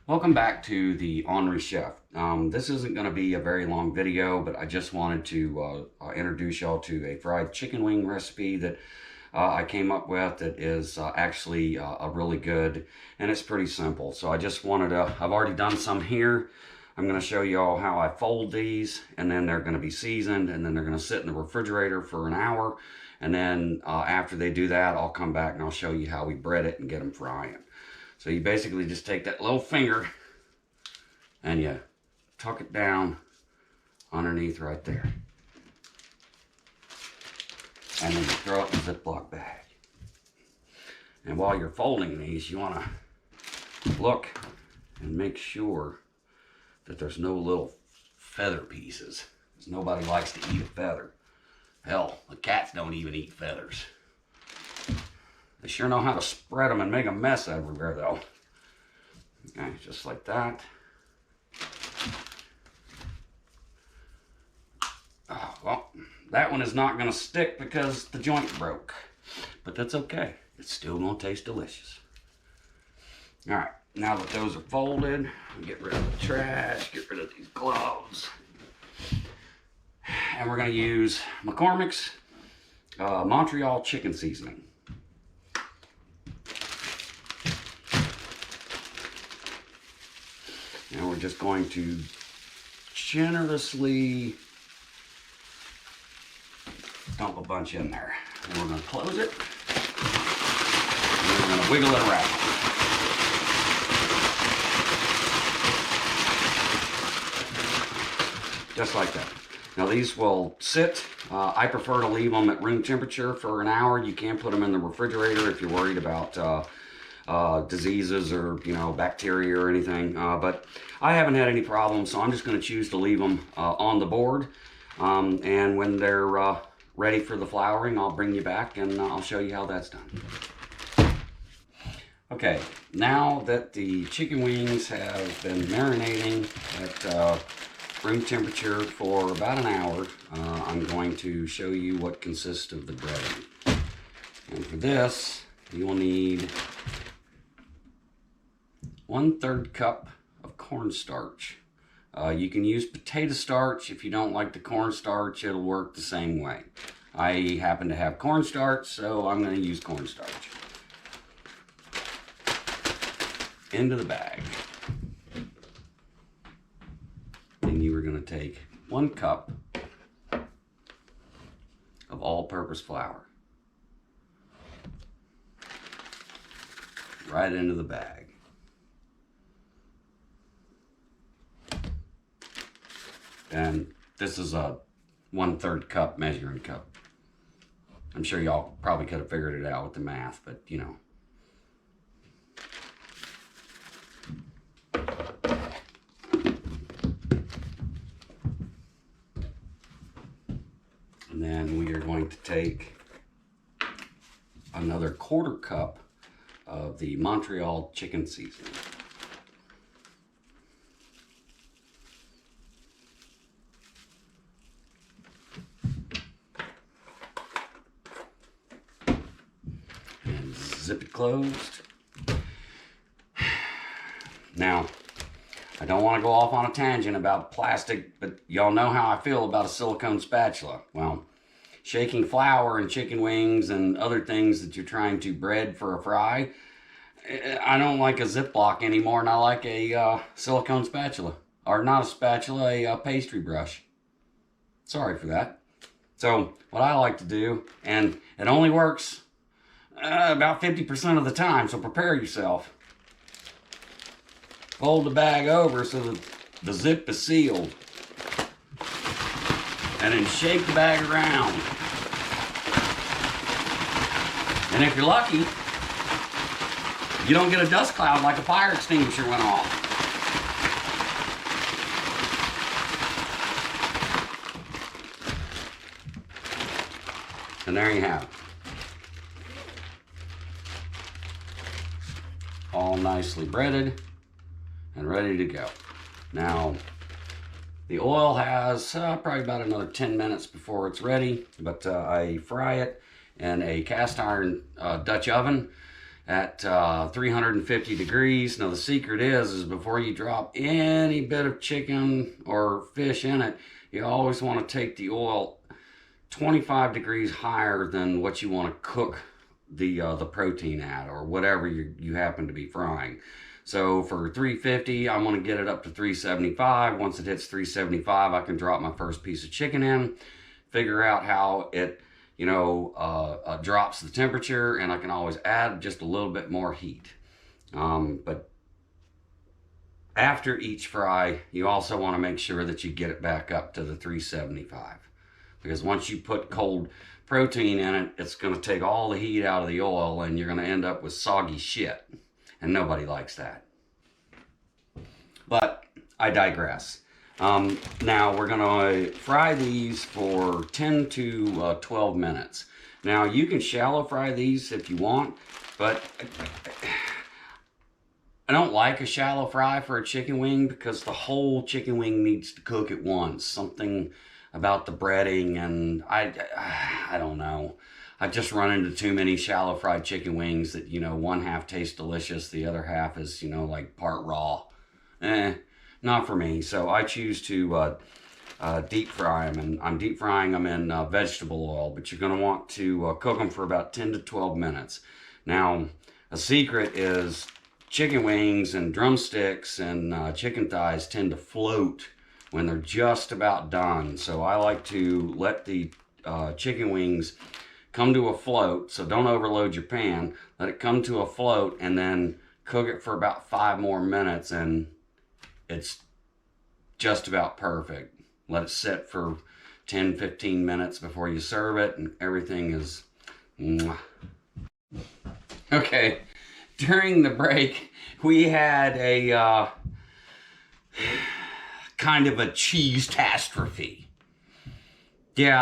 Welcome back to the Henri Chef. This isn't going to be a very long video, but I just wanted to introduce y'all to a fried chicken wing recipe that I came up with that is actually a really good, and it's pretty simple. So I just wanted to, I've already done some here. I'm going to show y'all how I fold these, and then they're going to be seasoned, and then they're going to sit in the refrigerator for an hour. And then after they do that, I'll come back and I'll show you how we bread it and get them frying. So you basically just take that little finger and you tuck it down underneath right there. And then you throw it in a Ziploc bag. And while you're folding these, you want to look and make sure that there's no little feather pieces, because nobody likes to eat a feather. Hell, the cats don't even eat feathers. They sure know how to spread them and make a mess everywhere, though. Okay, just like that. Oh, well, that one is not going to stick because the joint broke. But that's okay. It's still going to taste delicious. All right, now that those are folded, get rid of the trash, get rid of these gloves. And we're going to use McCormick's Montreal chicken seasoning. And we're just going to generously dump a bunch in there. And we're going to close it. And we're going to wiggle it around. Just like that. Now these will sit. I prefer to leave them at room temperature for an hour. You can put them in the refrigerator if you're worried about diseases or bacteria or anything, but I haven't had any problems, so I'm just going to choose to leave them on the board, and when they're ready for the flouring, I'll bring you back and I'll show you how that's done. Okay, now that the chicken wings have been marinating at room temperature for about an hour, I'm going to show you what consists of the breading. And for this, you will need 1/3 cup of cornstarch. You can use potato starch. If you don't like the cornstarch, it'll work the same way. I happen to have cornstarch, so I'm going to use cornstarch. Into the bag. Then you are going to take 1 cup of all-purpose flour. Right into the bag. And this is a 1/3 cup measuring cup. I'm sure y'all probably could have figured it out with the math, but And then we are going to take another 1/4 cup of the Montreal chicken seasoning. Zip it closed. Now, I don't want to go off on a tangent about plastic, but y'all know how I feel about a silicone spatula. Well, shaking flour and chicken wings and other things that you're trying to bread for a fry, I don't like a Ziploc anymore, and I like a silicone spatula. Or not a spatula, a pastry brush. Sorry for that. So, what I like to do, and it only works about 50% of the time, so prepare yourself. Fold the bag over so that the zip is sealed. And then shake the bag around. And if you're lucky, you don't get a dust cloud like a fire extinguisher went off. And there you have it. All nicely breaded and ready to go. Now, the oil has probably about another 10 minutes before it's ready, but I fry it in a cast iron Dutch oven. at 350 degrees. Now the secret is before you drop any bit of chicken or fish in it, you always want to take the oil 25 degrees higher than what you want to cook the protein at, or whatever you happen to be frying. So for 350, I'm going to get it up to 375. Once it hits 375, I can drop my first piece of chicken in, figure out how it drops the temperature, and I can always add just a little bit more heat. But after each fry, you also want to make sure that you get it back up to the 375, because once you put cold protein in it, it's going to take all the heat out of the oil, and you're going to end up with soggy shit, and nobody likes that. But I digress. Now we're going to fry these for 10 to 12 minutes. Now you can shallow fry these if you want, but I don't like a shallow fry for a chicken wing because the whole chicken wing needs to cook at once. Something about the breading, and I don't know. I've just run into too many shallow fried chicken wings that, one half tastes delicious, the other half is, like part raw. Not for me. So I choose to deep fry them, and I'm deep frying them in vegetable oil, but you're going to want to cook them for about 10 to 12 minutes. Now, a secret is chicken wings and drumsticks and chicken thighs tend to float when they're just about done. So I like to let the chicken wings come to a float. So don't overload your pan. Let it come to a float and then cook it for about 5 more minutes, and it's just about perfect. Let it sit for 10-15 minutes before you serve it, and everything is mwah. Okay, during the break, we had a kind of a cheese catastrophe. Yeah,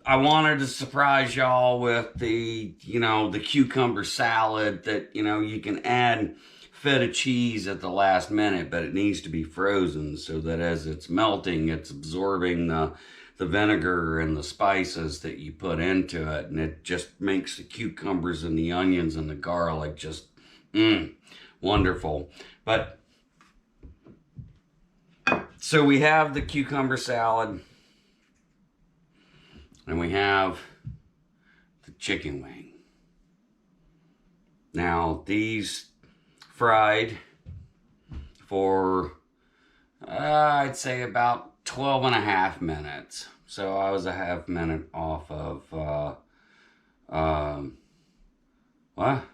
I wanted to surprise y'all with the cucumber salad that, you can add feta cheese at the last minute, but it needs to be frozen so that as it's melting, it's absorbing the vinegar and the spices that you put into it, and it just makes the cucumbers and the onions and the garlic just wonderful. But so we have the cucumber salad, and we have the chicken wing. Now these fried for I'd say about 12 and a half minutes. So I was a half minute off of what?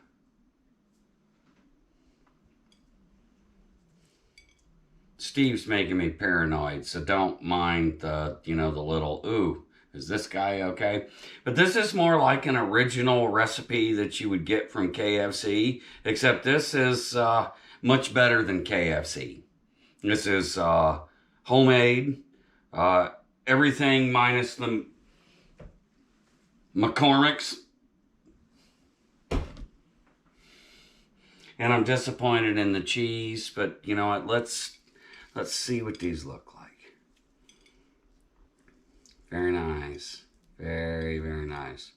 Steve's making me paranoid, so don't mind the the little ooh, is this guy okay? But this is more like an original recipe that you would get from KFC, except this is much better than KFC. This is homemade, everything minus the McCormick's. And I'm disappointed in the cheese, but you know what? Let's see what these look like. Very nice. Very, very nice.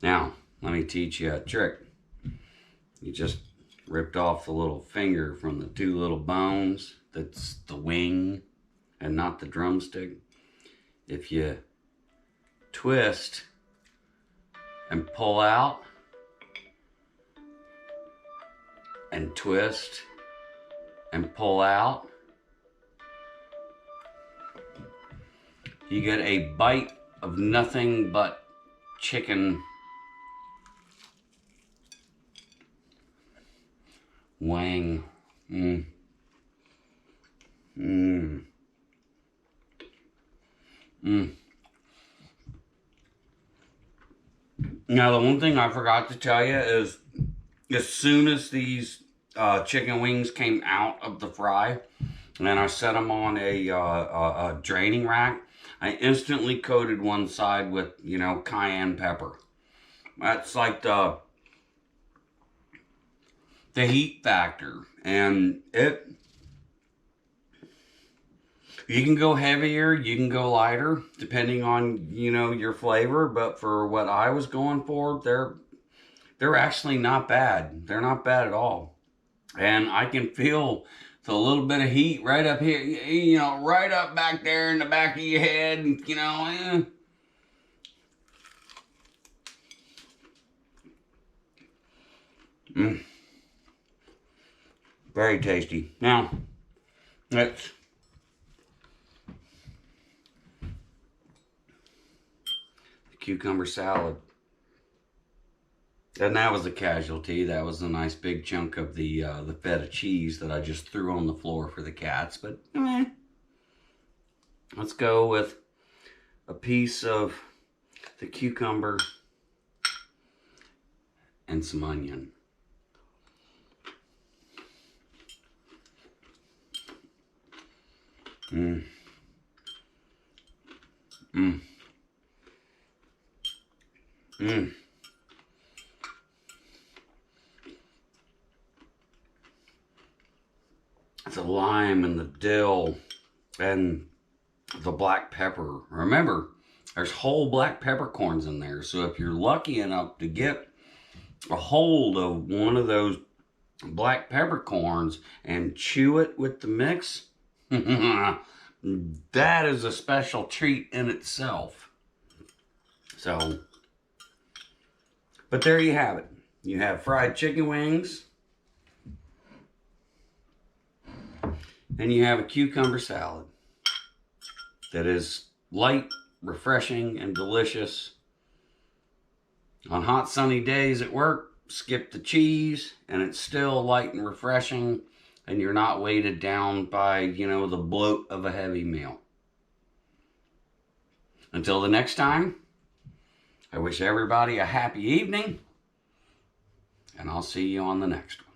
Now, let me teach you a trick. You just ripped off the little finger from the 2 little bones. That's the wing and not the drumstick. If you twist and pull out and twist and pull out, you get a bite of nothing but chicken wing. Now, the one thing I forgot to tell you is, as soon as these chicken wings came out of the fry, and then I set them on a draining rack, I instantly coated one side with, cayenne pepper. That's like the heat factor, and you can go heavier, you can go lighter, depending on, your flavor, but for what I was going for, they're actually not bad. They're not bad at all. And I can feel the little bit of heat right up here, you know, right up back there in the back of your head, you know. Very tasty. Now, let's the cucumber salad. And that was a casualty. That was a nice big chunk of the feta cheese that I just threw on the floor for the cats. But let's go with a piece of the cucumber and some onion. Mmm. Mmm. Mmm. The lime and the dill and the black pepper. Remember, there's whole black peppercorns in there. So if you're lucky enough to get a hold of one of those black peppercorns and chew it with the mix, that is a special treat in itself. So, but there you have it. You have fried chicken wings, and you have a cucumber salad that is light, refreshing, and delicious. On hot sunny days at work, skip the cheese, and it's still light and refreshing, and you're not weighted down by, you know, the bloat of a heavy meal. Until the next time, I wish everybody a happy evening, and I'll see you on the next one.